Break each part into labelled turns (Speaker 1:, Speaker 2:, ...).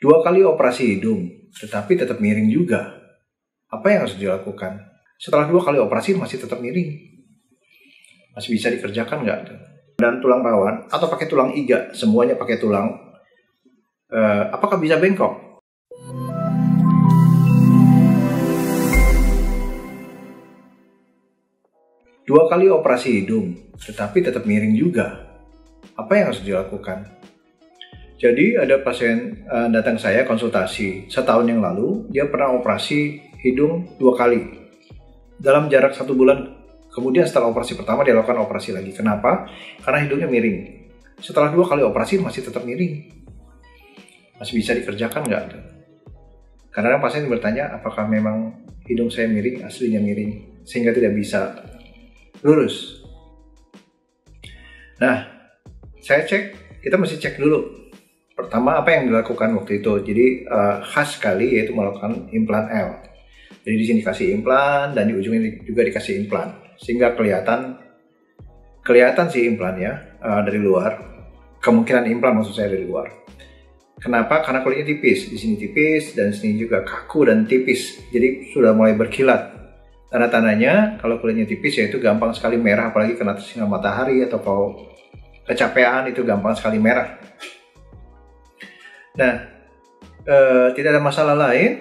Speaker 1: 2 kali operasi hidung, tetapi tetap miring juga. Apa yang harus dilakukan? Setelah 2 kali operasi masih tetap miring. Masih bisa dikerjakan nggak? Dan tulang rawan atau pakai tulang iga, semuanya pakai tulang. Apakah bisa bengkok? Dua kali operasi hidung, tetapi tetap miring juga. Apa yang harus dilakukan? Jadi ada pasien datang saya konsultasi setahun yang lalu, dia pernah operasi hidung 2 kali dalam jarak 1 bulan. Kemudian setelah operasi pertama dia lakukan operasi lagi. Kenapa? Karena hidungnya miring. Setelah 2 kali operasi masih tetap miring. Masih bisa dikerjakan nggak? Karena pasien bertanya, apakah memang hidung saya miring, aslinya miring, sehingga tidak bisa lurus. Nah, kita mesti cek dulu. Pertama, apa yang dilakukan waktu itu? Jadi khas sekali yaitu melakukan implan L. Jadi di sini dikasih implan dan di ujungnya juga dikasih implan, sehingga kelihatan sih implannya dari luar. Kemungkinan implan maksud saya dari luar. Kenapa? Karena kulitnya tipis. Di sini tipis dan di sini juga kaku dan tipis. Jadi sudah mulai berkilat. Tanda-tandanya kalau kulitnya tipis yaitu gampang sekali merah, apalagi kena sinar matahari atau kalau kecapean itu gampang sekali merah. Nah, tidak ada masalah lain,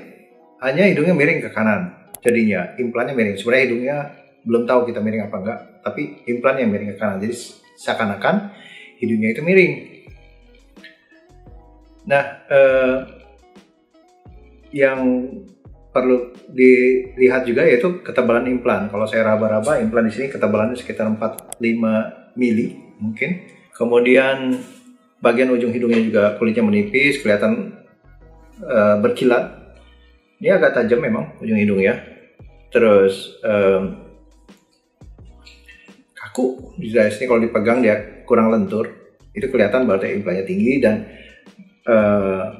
Speaker 1: hanya hidungnya miring ke kanan. Jadinya implannya miring. Sebenarnya hidungnya belum tahu kita miring apa enggak, tapi implannya miring ke kanan. Jadi seakan-akan hidungnya itu miring. Nah, yang perlu dilihat juga yaitu ketebalan implan. Kalau saya raba-raba, implan di sini ketebalannya sekitar 4-5 mili mungkin. Kemudian bagian ujung hidungnya juga kulitnya menipis, kelihatan berkilat. Ini agak tajam memang ujung hidungnya. Terus kaku. Di sini kalau dipegang dia kurang lentur. Itu kelihatan berarti implannya tinggi dan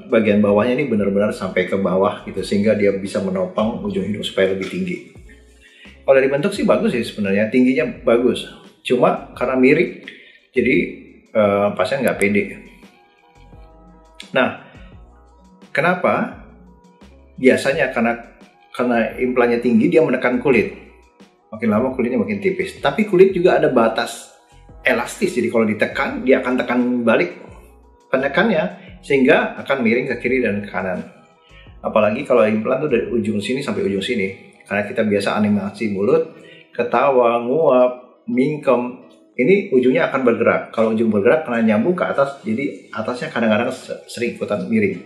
Speaker 1: bagian bawahnya ini benar-benar sampai ke bawah gitu, sehingga dia bisa menopang ujung hidung supaya lebih tinggi. Kalau dari bentuk sih bagus sih sebenarnya, tingginya bagus. Cuma karena miring, jadi pasien nggak pede. Nah, kenapa? Biasanya karena implannya tinggi, dia menekan kulit. Makin lama kulitnya makin tipis. Tapi kulit juga ada batas elastis, jadi kalau ditekan, dia akan tekan balik penekannya, sehingga akan miring ke kiri dan ke kanan. Apalagi kalau implan tuh dari ujung sini sampai ujung sini. Karena kita biasa animasi mulut, ketawa, nguap, mingkem, ini ujungnya akan bergerak. Kalau ujung bergerak karena nyambung ke atas, jadi atasnya kadang-kadang sering ikutan miring.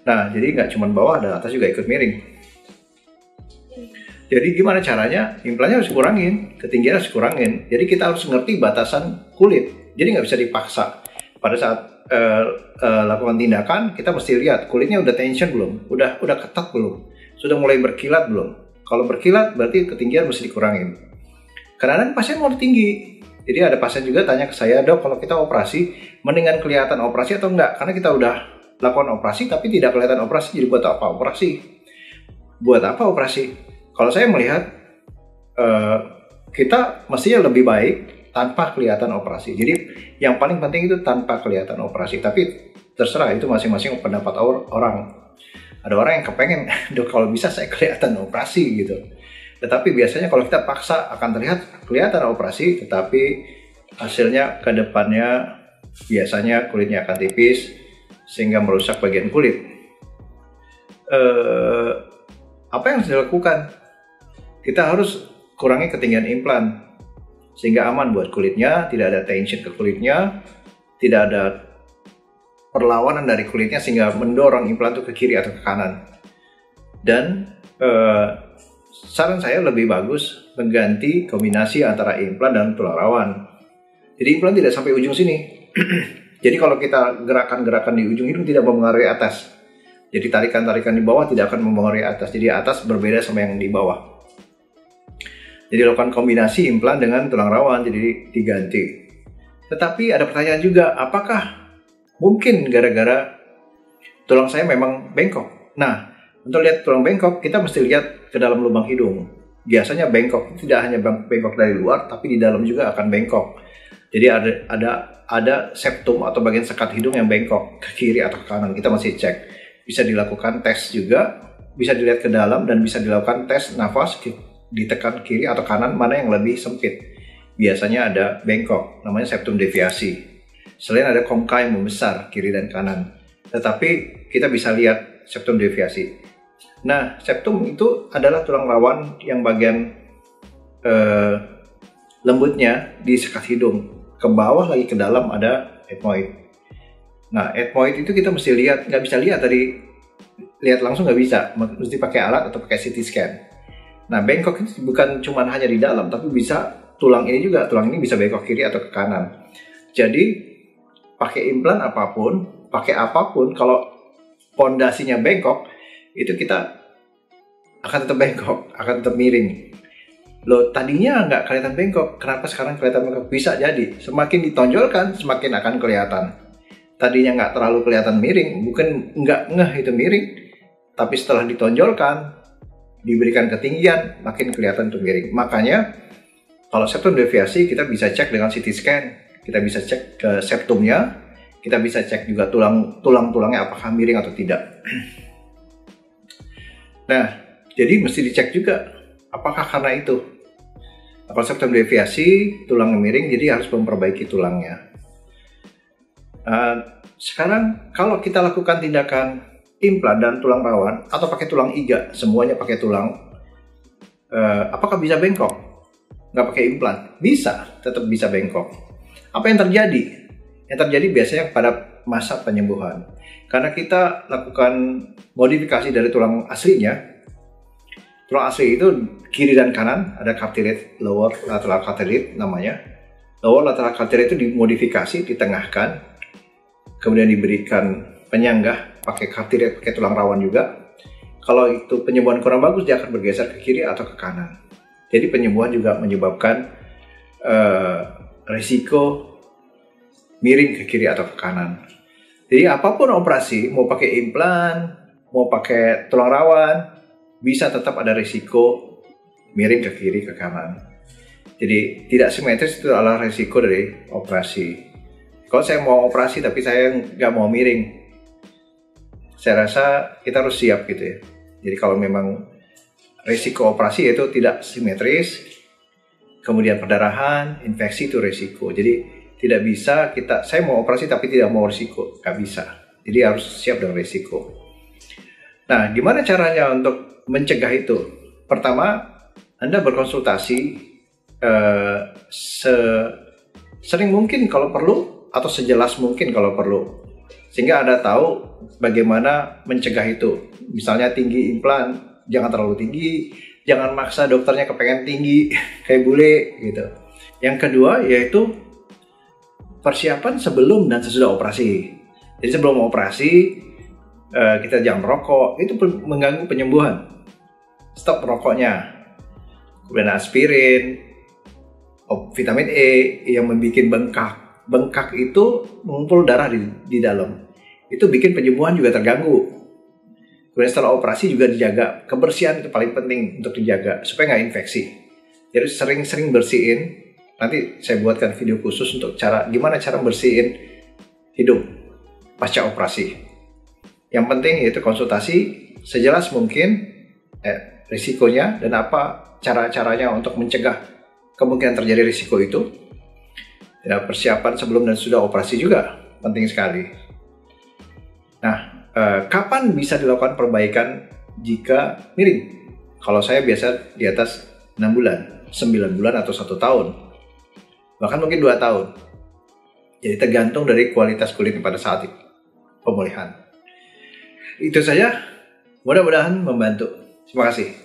Speaker 1: Nah, jadi nggak cuma bawah dan atas juga ikut miring. Jadi gimana caranya? Implannya harus kurangin, ketinggian harus kurangin. Jadi kita harus ngerti batasan kulit. Jadi nggak bisa dipaksa. Pada saat lakukan tindakan, kita mesti lihat kulitnya udah tension belum, udah ketat belum, sudah mulai berkilat belum. Kalau berkilat berarti ketinggian mesti dikurangin. Kadang-kadang pasien mau tinggi. Jadi ada pasien juga tanya ke saya, dok, kalau kita operasi, mendingan kelihatan operasi atau enggak? Karena kita udah lakukan operasi tapi tidak kelihatan operasi, jadi buat apa operasi? Buat apa operasi? Kalau saya melihat kita mestinya lebih baik tanpa kelihatan operasi. Jadi yang paling penting itu tanpa kelihatan operasi. Tapi terserah, itu masing-masing pendapat orang. Ada orang yang kepengen, dok kalau bisa saya kelihatan operasi gitu. Tetapi biasanya kalau kita paksa akan terlihat kelihatan operasi, tetapi hasilnya ke depannya biasanya kulitnya akan tipis sehingga merusak bagian kulit. Apa yang harus dilakukan? Kita harus kurangi ketinggian implan sehingga aman buat kulitnya, tidak ada tension ke kulitnya, tidak ada perlawanan dari kulitnya sehingga mendorong implan itu ke kiri atau ke kanan. Dan saran saya lebih bagus mengganti kombinasi antara implan dan tulang rawan. Jadi implan tidak sampai ujung sini. Jadi kalau kita gerakan-gerakan di ujung hidung tidak mempengaruhi atas. Jadi tarikan-tarikan di bawah tidak akan mempengaruhi atas. Jadi atas berbeda sama yang di bawah. Jadi lakukan kombinasi implan dengan tulang rawan, jadi diganti. Tetapi ada pertanyaan juga, apakah mungkin gara-gara tulang saya memang bengkok? Nah, untuk lihat tulang bengkok, kita mesti lihat ke dalam lubang hidung. Biasanya bengkok tidak hanya bengkok dari luar, tapi di dalam juga akan bengkok. Jadi ada ada septum atau bagian sekat hidung yang bengkok ke kiri atau ke kanan, kita masih cek. Bisa dilakukan tes juga, bisa dilihat ke dalam dan bisa dilakukan tes nafas, ditekan kiri atau kanan mana yang lebih sempit. Biasanya ada bengkok, namanya septum deviasi. Selain ada congka yang membesar kiri dan kanan, tetapi kita bisa lihat septum deviasi. Nah, septum itu adalah tulang rawan yang bagian lembutnya di sekat hidung. Ke bawah lagi ke dalam ada ethmoid. Nah, ethmoid itu kita mesti lihat, nggak bisa lihat dari lihat langsung, nggak bisa, mesti pakai alat atau pakai CT scan. Nah, bengkok itu bukan cuma hanya di dalam, tapi bisa tulang ini juga, tulang ini bisa bengkok kiri atau ke kanan. Jadi pakai implan apapun, pakai apapun, kalau pondasinya bengkok, itu kita akan tetap bengkok, akan tetap miring. Loh, tadinya nggak kelihatan bengkok, kenapa sekarang kelihatan bengkok? Bisa jadi, semakin ditonjolkan, semakin akan kelihatan. Tadinya nggak terlalu kelihatan miring, bukan nggak ngeh itu miring, tapi setelah ditonjolkan, diberikan ketinggian, makin kelihatan itu miring. Makanya, kalau septum deviasi, kita bisa cek dengan CT scan, kita bisa cek ke septumnya, kita bisa cek juga tulang-tulangnya apakah miring atau tidak. Nah, jadi mesti dicek juga, apakah karena itu. Kalau septum deviasi, tulangnya miring, jadi harus memperbaiki tulangnya. Sekarang kalau kita lakukan tindakan implan dan tulang rawan, atau pakai tulang iga, semuanya pakai tulang, apakah bisa bengkok? Nggak pakai implan? Bisa, tetap bisa bengkok. Apa yang terjadi? Yang terjadi biasanya pada masa penyembuhan. Karena kita lakukan modifikasi dari tulang aslinya. Tulang asli itu kiri dan kanan ada cartilage, lower lateral cartilage namanya. Lower lateral cartilage itu dimodifikasi, ditengahkan, kemudian diberikan penyanggah pakai cartilage, pakai tulang rawan juga. Kalau itu penyembuhan kurang bagus, dia akan bergeser ke kiri atau ke kanan. Jadi penyembuhan juga menyebabkan risiko miring ke kiri atau ke kanan. Jadi apapun operasi, mau pakai implan, mau pakai tulang rawan, bisa tetap ada risiko miring ke kiri, ke kanan. Jadi tidak simetris itu adalah risiko dari operasi. Kalau saya mau operasi tapi saya nggak mau miring, saya rasa kita harus siap gitu ya. Jadi kalau memang risiko operasi itu tidak simetris, kemudian perdarahan, infeksi itu risiko. Jadi tidak bisa saya mau operasi tapi tidak mau risiko, nggak bisa. Jadi harus siap dengan risiko. Nah, gimana caranya untuk mencegah itu? Pertama, Anda berkonsultasi sering mungkin kalau perlu, atau sejelas mungkin kalau perlu, sehingga Anda tahu bagaimana mencegah itu. Misalnya tinggi implan, jangan terlalu tinggi, jangan maksa dokternya kepengen tinggi kayak bule gitu. Yang kedua yaitu persiapan sebelum dan sesudah operasi. Jadi sebelum operasi kita jangan merokok, itu mengganggu penyembuhan. Stop rokoknya. Kemudian aspirin, vitamin E yang membuat bengkak. Bengkak itu mengumpul darah di dalam. Itu bikin penyembuhan juga terganggu. Kemudian setelah operasi juga dijaga. Kebersihan itu paling penting untuk dijaga supaya nggak infeksi. Jadi sering-sering bersihin. Nanti saya buatkan video khusus untuk gimana cara bersihin hidung pasca operasi. Yang penting yaitu konsultasi sejelas mungkin risikonya dan apa cara-caranya untuk mencegah kemungkinan terjadi risiko itu. Ya, persiapan sebelum dan sudah operasi juga penting sekali. Nah, kapan bisa dilakukan perbaikan jika miring? Kalau saya biasa di atas 6 bulan, 9 bulan atau 1 tahun. Bahkan mungkin 2 tahun. Jadi tergantung dari kualitas kulit pada saat pemulihan. Itu saja, mudah-mudahan membantu. Terima kasih.